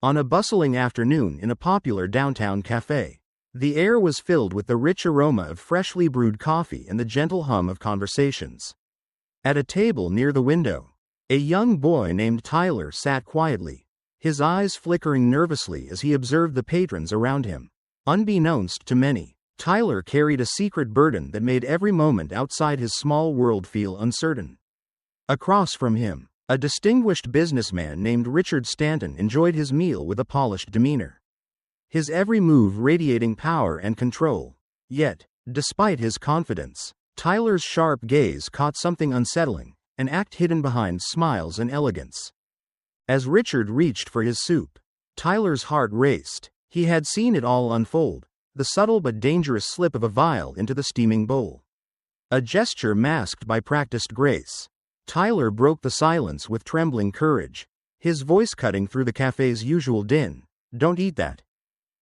On a bustling afternoon in a popular downtown café, the air was filled with the rich aroma of freshly brewed coffee and the gentle hum of conversations. At a table near the window, a young boy named Tyler sat quietly, his eyes flickering nervously as he observed the patrons around him. Unbeknownst to many, Tyler carried a secret burden that made every moment outside his small world feel uncertain. Across from him, a distinguished businessman named Richard Stanton enjoyed his meal with a polished demeanor, his every move radiating power and control. Yet, despite his confidence, Tyler's sharp gaze caught something unsettling, an act hidden behind smiles and elegance. As Richard reached for his soup, Tyler's heart raced. He had seen it all unfold, the subtle but dangerous slip of a vial into the steaming bowl. A gesture masked by practiced grace. Tyler broke the silence with trembling courage, his voice cutting through the cafe's usual din. "Don't eat that."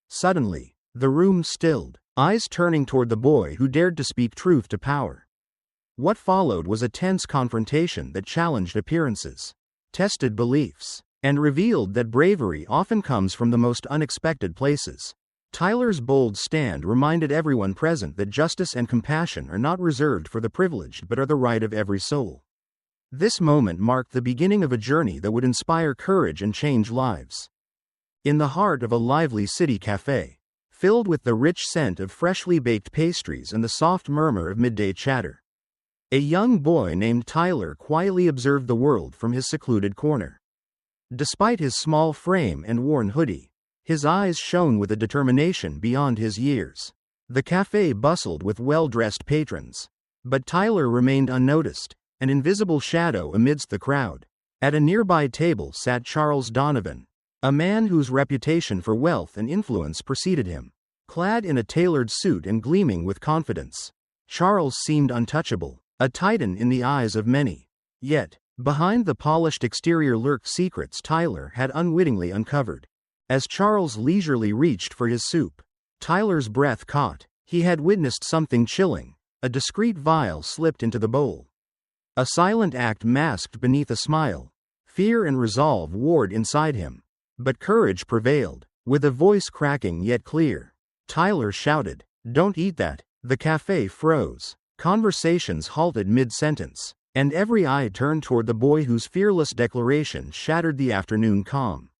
Suddenly, the room stilled, eyes turning toward the boy who dared to speak truth to power. What followed was a tense confrontation that challenged appearances, tested beliefs, and revealed that bravery often comes from the most unexpected places. Tyler's bold stand reminded everyone present that justice and compassion are not reserved for the privileged but are the right of every soul. This moment marked the beginning of a journey that would inspire courage and change lives. In the heart of a lively city cafe, filled with the rich scent of freshly baked pastries and the soft murmur of midday chatter, a young boy named Tyler quietly observed the world from his secluded corner. Despite his small frame and worn hoodie, his eyes shone with a determination beyond his years. The cafe bustled with well-dressed patrons, but Tyler remained unnoticed, an invisible shadow amidst the crowd. At a nearby table sat Charles Donovan, a man whose reputation for wealth and influence preceded him. Clad in a tailored suit and gleaming with confidence, Charles seemed untouchable, a titan in the eyes of many. Yet, behind the polished exterior lurked secrets Tyler had unwittingly uncovered. As Charles leisurely reached for his soup, Tyler's breath caught. He had witnessed something chilling. A discreet vial slipped into the bowl, a silent act masked beneath a smile. Fear and resolve warred inside him, but courage prevailed. With a voice cracking yet clear, Tyler shouted, "Don't eat that." The cafe froze. Conversations halted mid-sentence, and every eye turned toward the boy whose fearless declaration shattered the afternoon calm.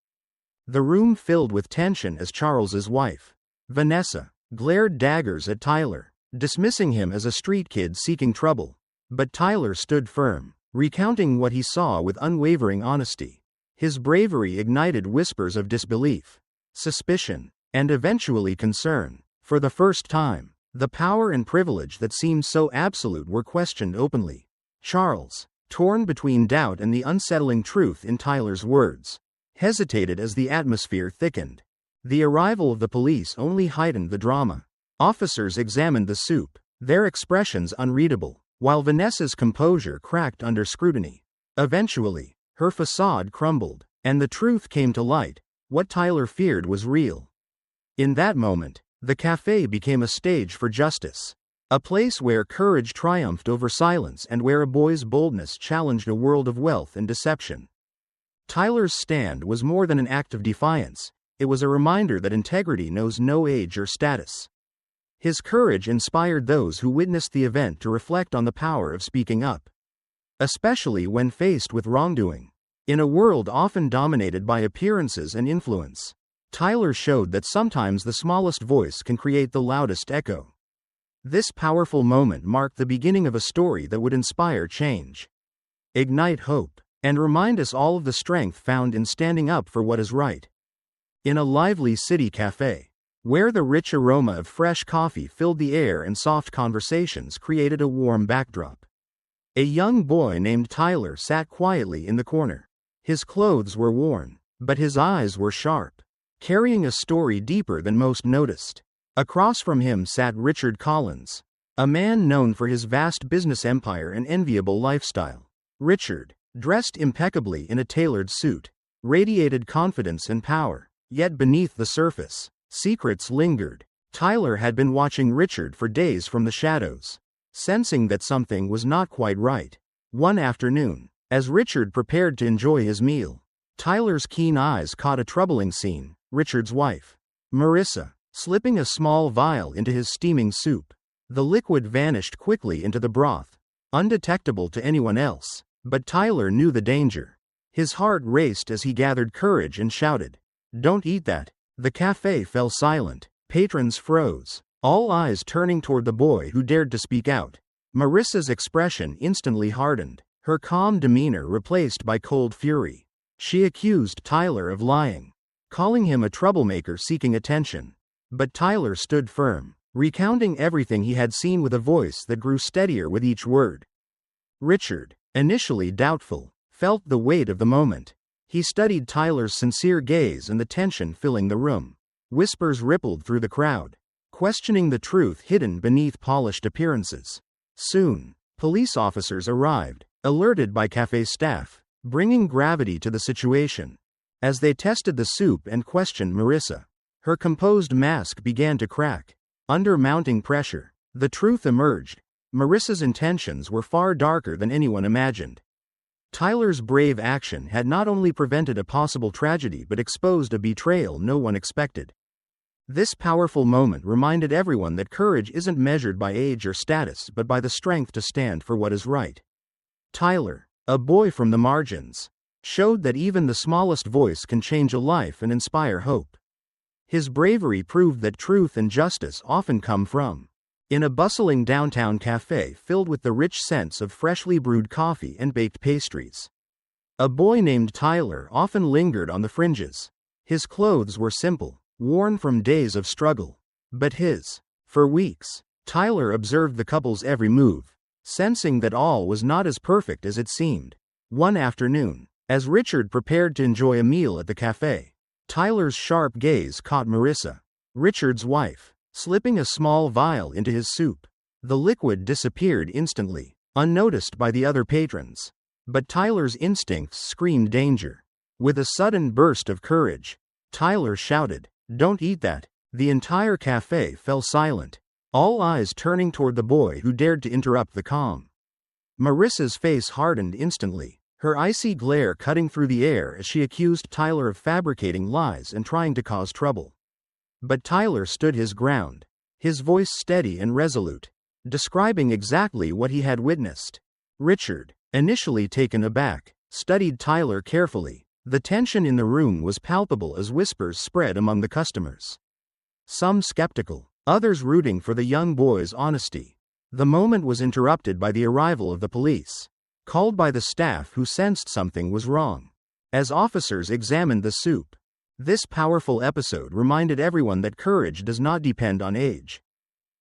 The room filled with tension as Charles's wife, Vanessa, glared daggers at Tyler, dismissing him as a street kid seeking trouble. But Tyler stood firm, recounting what he saw with unwavering honesty. His bravery ignited whispers of disbelief, suspicion, and eventually concern. For the first time, the power and privilege that seemed so absolute were questioned openly. Charles, torn between doubt and the unsettling truth in Tyler's words, hesitated as the atmosphere thickened. The arrival of the police only heightened the drama. Officers examined the soup, their expressions unreadable, while Vanessa's composure cracked under scrutiny. Eventually, her facade crumbled, and the truth came to light. What Tyler feared was real. In that moment, the cafe became a stage for justice, a place where courage triumphed over silence and where a boy's boldness challenged a world of wealth and deception. Tyler's stand was more than an act of defiance, it was a reminder that integrity knows no age or status. His courage inspired those who witnessed the event to reflect on the power of speaking up, especially when faced with wrongdoing. In a world often dominated by appearances and influence, Tyler showed that sometimes the smallest voice can create the loudest echo. This powerful moment marked the beginning of a story that would inspire change, ignite hope, and remind us all of the strength found in standing up for what is right. In a lively city cafe, where the rich aroma of fresh coffee filled the air and soft conversations created a warm backdrop, a young boy named Tyler sat quietly in the corner. His clothes were worn, but his eyes were sharp, carrying a story deeper than most noticed. Across from him sat Richard Collins, a man known for his vast business empire and enviable lifestyle. Richard, dressed impeccably in a tailored suit, radiated confidence and power, yet beneath the surface, secrets lingered. Tyler had been watching Richard for days from the shadows, sensing that something was not quite right. One afternoon, as Richard prepared to enjoy his meal, Tyler's keen eyes caught a troubling scene: Richard's wife, Marissa, slipping a small vial into his steaming soup. The liquid vanished quickly into the broth, undetectable to anyone else, but Tyler knew the danger. His heart raced as he gathered courage and shouted, "Don't eat that!" The cafe fell silent. Patrons froze, all eyes turning toward the boy who dared to speak out. Marissa's expression instantly hardened, her calm demeanor replaced by cold fury. She accused Tyler of lying, calling him a troublemaker seeking attention. But Tyler stood firm, recounting everything he had seen with a voice that grew steadier with each word. Richard, initially doubtful, felt the weight of the moment. He studied Tyler's sincere gaze and the tension filling the room. Whispers rippled through the crowd, questioning the truth hidden beneath polished appearances. Soon, police officers arrived, alerted by cafe staff, bringing gravity to the situation. As they tested the soup and questioned Marissa, her composed mask began to crack. Under mounting pressure, the truth emerged. Marissa's intentions were far darker than anyone imagined. Tyler's brave action had not only prevented a possible tragedy but exposed a betrayal no one expected. This powerful moment reminded everyone that courage isn't measured by age or status but by the strength to stand for what is right. Tyler, a boy from the margins, showed that even the smallest voice can change a life and inspire hope. His bravery proved that truth and justice often come from in a bustling downtown cafe filled with the rich scents of freshly brewed coffee and baked pastries. A boy named Tyler often lingered on the fringes. His clothes were simple, worn from days of struggle. But for weeks, Tyler observed the couple's every move, sensing that all was not as perfect as it seemed. One afternoon, as Richard prepared to enjoy a meal at the cafe, Tyler's sharp gaze caught Marissa, Richard's wife, slipping a small vial into his soup. The liquid disappeared instantly, unnoticed by the other patrons. But Tyler's instincts screamed danger. With a sudden burst of courage, Tyler shouted, "Don't eat that!" The entire cafe fell silent, all eyes turning toward the boy who dared to interrupt the calm. Marissa's face hardened instantly, her icy glare cutting through the air as she accused Tyler of fabricating lies and trying to cause trouble. But Tyler stood his ground, his voice steady and resolute, describing exactly what he had witnessed. Richard, initially taken aback, studied Tyler carefully. The tension in the room was palpable as whispers spread among the customers. Some skeptical, others rooting for the young boy's honesty. The moment was interrupted by the arrival of the police, called by the staff who sensed something was wrong. As officers examined the soup, this powerful episode reminded everyone that courage does not depend on age,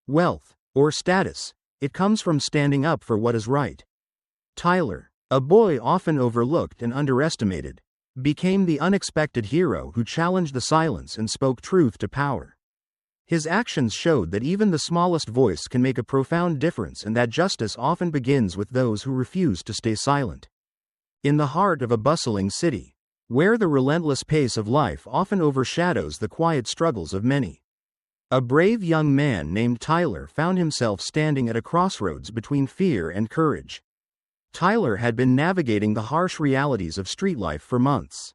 wealth, or status. It comes from standing up for what is right. Tyler, a boy often overlooked and underestimated, became the unexpected hero who challenged the silence and spoke truth to power. His actions showed that even the smallest voice can make a profound difference and that justice often begins with those who refuse to stay silent. In the heart of a bustling city, where the relentless pace of life often overshadows the quiet struggles of many, a brave young man named Tyler found himself standing at a crossroads between fear and courage. Tyler had been navigating the harsh realities of street life for months,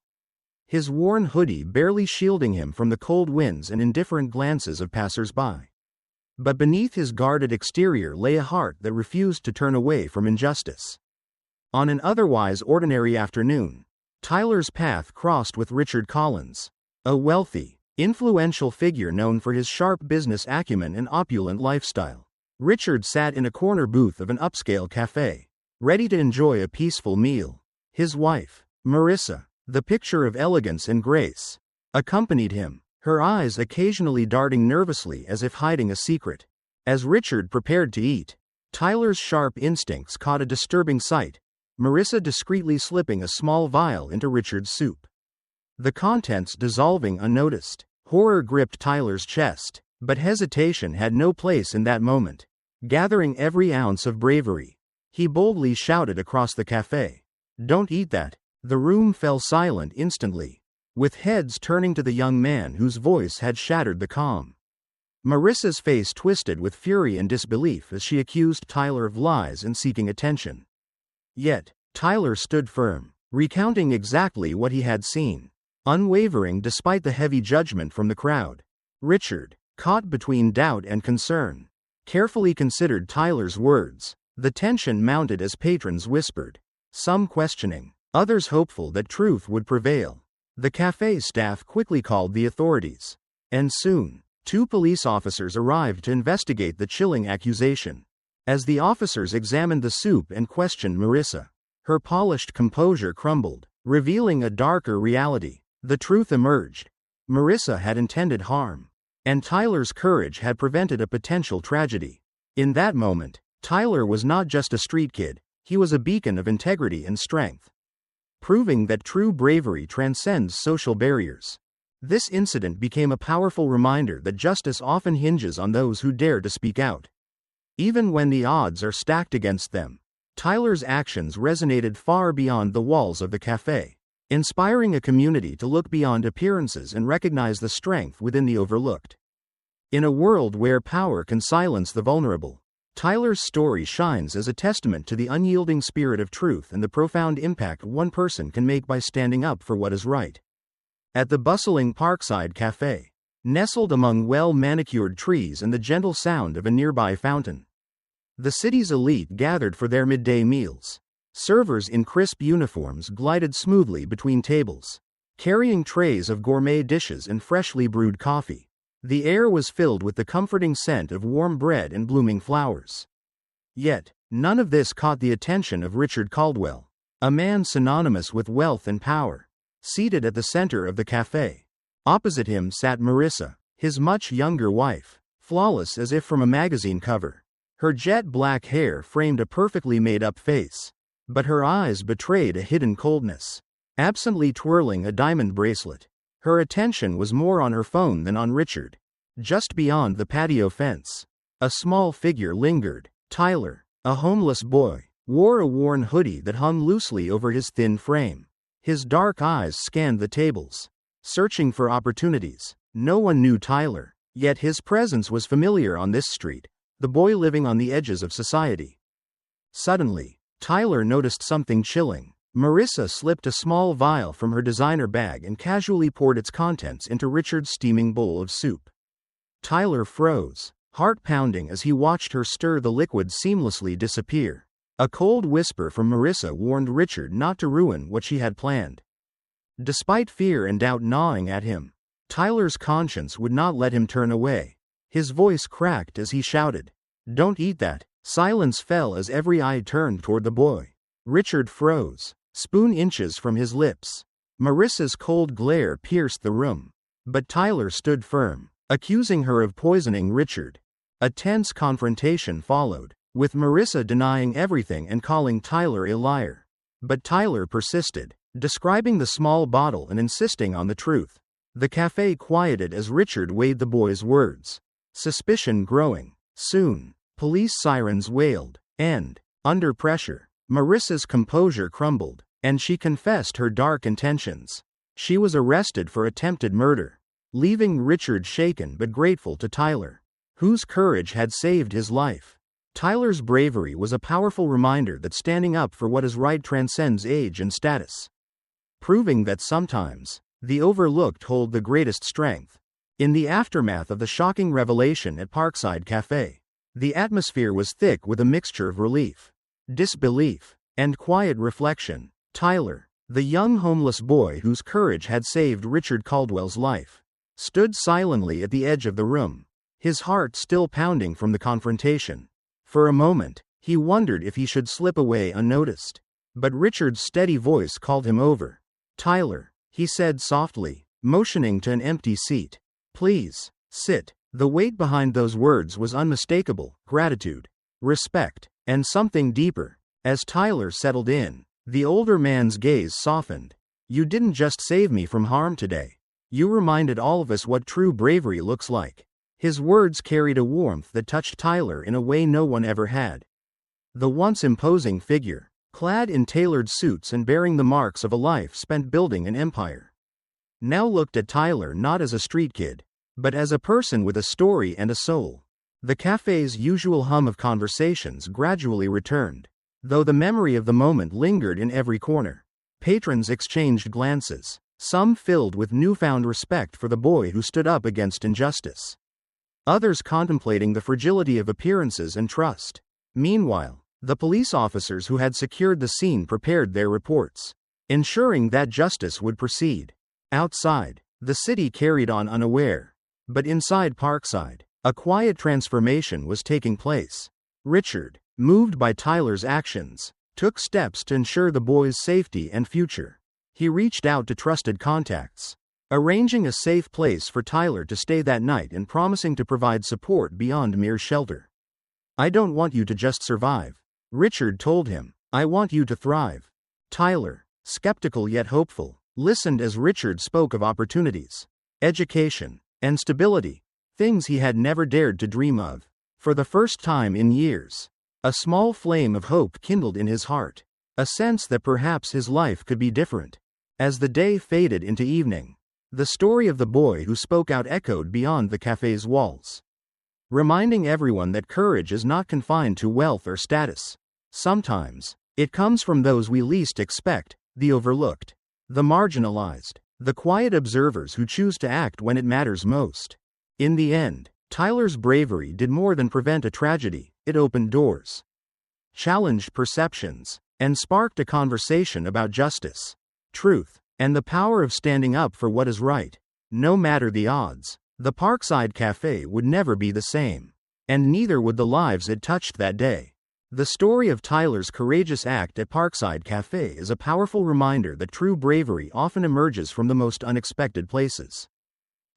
his worn hoodie barely shielding him from the cold winds and indifferent glances of passers-by. But beneath his guarded exterior lay a heart that refused to turn away from injustice. On an otherwise ordinary afternoon, Tyler's path crossed with Richard Collins, a wealthy, influential figure known for his sharp business acumen and opulent lifestyle. Richard sat in a corner booth of an upscale cafe, ready to enjoy a peaceful meal. His wife, Marissa, the picture of elegance and grace, accompanied him, her eyes occasionally darting nervously as if hiding a secret. As Richard prepared to eat, Tyler's sharp instincts caught a disturbing sight: Marissa discreetly slipping a small vial into Richard's soup. The contents dissolving unnoticed. Horror gripped Tyler's chest, but hesitation had no place in that moment. Gathering every ounce of bravery, he boldly shouted across the cafe, "Don't eat that!" The room fell silent instantly, with heads turning to the young man whose voice had shattered the calm. Marissa's face twisted with fury and disbelief as she accused Tyler of lies and seeking attention. Yet, Tyler stood firm, recounting exactly what he had seen, unwavering despite the heavy judgment from the crowd. Richard, caught between doubt and concern, carefully considered Tyler's words. The tension mounted as patrons whispered, some questioning, others hopeful that truth would prevail. The cafe staff quickly called the authorities, and soon, 2 police officers arrived to investigate the chilling accusation. As the officers examined the soup and questioned Marissa, her polished composure crumbled, revealing a darker reality. The truth emerged. Marissa had intended harm, and Tyler's courage had prevented a potential tragedy. In that moment, Tyler was not just a street kid, he was a beacon of integrity and strength, proving that true bravery transcends social barriers. This incident became a powerful reminder that justice often hinges on those who dare to speak out. Even when the odds are stacked against them, Tyler's actions resonated far beyond the walls of the cafe, inspiring a community to look beyond appearances and recognize the strength within the overlooked. In a world where power can silence the vulnerable, Tyler's story shines as a testament to the unyielding spirit of truth and the profound impact one person can make by standing up for what is right. At the bustling Parkside Cafe, nestled among well-manicured trees and the gentle sound of a nearby fountain, the city's elite gathered for their midday meals. Servers in crisp uniforms glided smoothly between tables, carrying trays of gourmet dishes and freshly brewed coffee. The air was filled with the comforting scent of warm bread and blooming flowers. Yet, none of this caught the attention of Richard Caldwell, a man synonymous with wealth and power. Seated at the center of the cafe, opposite him sat Marissa, his much younger wife, flawless as if from a magazine cover. Her jet black hair framed a perfectly made-up face, but her eyes betrayed a hidden coldness. Absently twirling a diamond bracelet, her attention was more on her phone than on Richard. Just beyond the patio fence, a small figure lingered. Tyler, a homeless boy, wore a worn hoodie that hung loosely over his thin frame. His dark eyes scanned the tables, searching for opportunities. No one knew Tyler, yet his presence was familiar on this street, the boy living on the edges of society. Suddenly, Tyler noticed something chilling. Marissa slipped a small vial from her designer bag and casually poured its contents into Richard's steaming bowl of soup. Tyler froze, heart pounding as he watched her stir the liquid seamlessly disappear. A cold whisper from Marissa warned Richard not to ruin what she had planned. Despite fear and doubt gnawing at him, Tyler's conscience would not let him turn away. His voice cracked as he shouted, "Don't eat that." Silence fell as every eye turned toward the boy. Richard froze, spoon inches from his lips. Marissa's cold glare pierced the room, but Tyler stood firm, accusing her of poisoning Richard. A tense confrontation followed, with Marissa denying everything and calling Tyler a liar. But Tyler persisted, describing the small bottle and insisting on the truth. The cafe quieted as Richard weighed the boy's words, suspicion growing. Soon, police sirens wailed, and, under pressure, Marissa's composure crumbled, and she confessed her dark intentions. She was arrested for attempted murder, leaving Richard shaken but grateful to Tyler, whose courage had saved his life. Tyler's bravery was a powerful reminder that standing up for what is right transcends age and status, proving that sometimes, the overlooked hold the greatest strength. In the aftermath of the shocking revelation at Parkside Cafe, the atmosphere was thick with a mixture of relief, disbelief, and quiet reflection. Tyler, the young homeless boy whose courage had saved Richard Caldwell's life, stood silently at the edge of the room, his heart still pounding from the confrontation. For a moment, he wondered if he should slip away unnoticed, but Richard's steady voice called him over. "Tyler," he said softly, motioning to an empty seat. "Please, sit." The weight behind those words was unmistakable: gratitude, respect, and something deeper. As Tyler settled in, the older man's gaze softened. "You didn't just save me from harm today. You reminded all of us what true bravery looks like." His words carried a warmth that touched Tyler in a way no one ever had. The once imposing figure, clad in tailored suits and bearing the marks of a life spent building an empire, now looked at Tyler not as a street kid, but as a person with a story and a soul. The cafe's usual hum of conversations gradually returned, though the memory of the moment lingered in every corner. Patrons exchanged glances, some filled with newfound respect for the boy who stood up against injustice. Others contemplating the fragility of appearances and trust. Meanwhile, the police officers who had secured the scene prepared their reports, ensuring that justice would proceed. Outside, the city carried on unaware. But inside Parkside, a quiet transformation was taking place. Richard, moved by Tyler's actions, took steps to ensure the boy's safety and future. He reached out to trusted contacts, arranging a safe place for Tyler to stay that night and promising to provide support beyond mere shelter. "I don't want you to just survive," Richard told him. "I want you to thrive." Tyler, skeptical yet hopeful, listened as Richard spoke of opportunities, education, and stability, things he had never dared to dream of. For the first time in years, a small flame of hope kindled in his heart, a sense that perhaps his life could be different. As the day faded into evening, the story of the boy who spoke out echoed beyond the cafe's walls, reminding everyone that courage is not confined to wealth or status. Sometimes, it comes from those we least expect, the overlooked, the marginalized, the quiet observers who choose to act when it matters most. In the end, Tyler's bravery did more than prevent a tragedy. It opened doors, challenged perceptions, and sparked a conversation about justice, truth, and the power of standing up for what is right, no matter the odds. The Parkside Cafe would never be the same, and neither would the lives it touched that day. The story of Tyler's courageous act at Parkside Cafe is a powerful reminder that true bravery often emerges from the most unexpected places.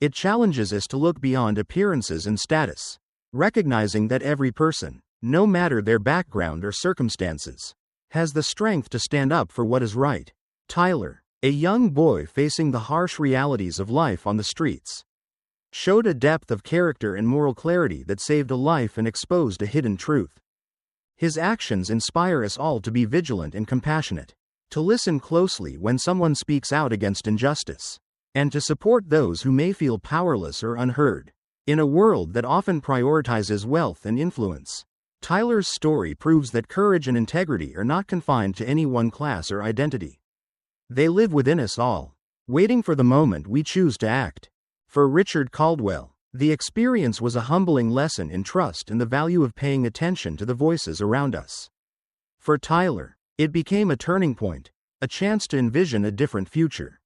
It challenges us to look beyond appearances and status, recognizing that every person, no matter their background or circumstances, has the strength to stand up for what is right. Tyler, a young boy facing the harsh realities of life on the streets, showed a depth of character and moral clarity that saved a life and exposed a hidden truth. His actions inspire us all to be vigilant and compassionate, to listen closely when someone speaks out against injustice, and to support those who may feel powerless or unheard. In a world that often prioritizes wealth and influence, Tyler's story proves that courage and integrity are not confined to any one class or identity. They live within us all, waiting for the moment we choose to act. For Richard Caldwell, the experience was a humbling lesson in trust and the value of paying attention to the voices around us. For Tyler, it became a turning point, a chance to envision a different future,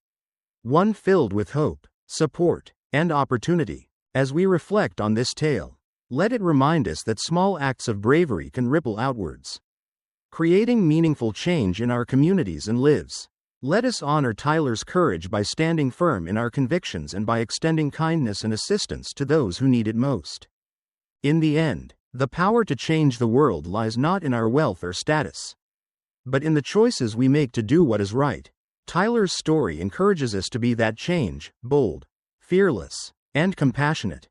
one filled with hope, support, and opportunity. As we reflect on this tale, let it remind us that small acts of bravery can ripple outwards, creating meaningful change in our communities and lives. Let us honor Tyler's courage by standing firm in our convictions and by extending kindness and assistance to those who need it most. In the end, the power to change the world lies not in our wealth or status, but in the choices we make to do what is right. Tyler's story encourages us to be that change, bold, fearless, and compassionate.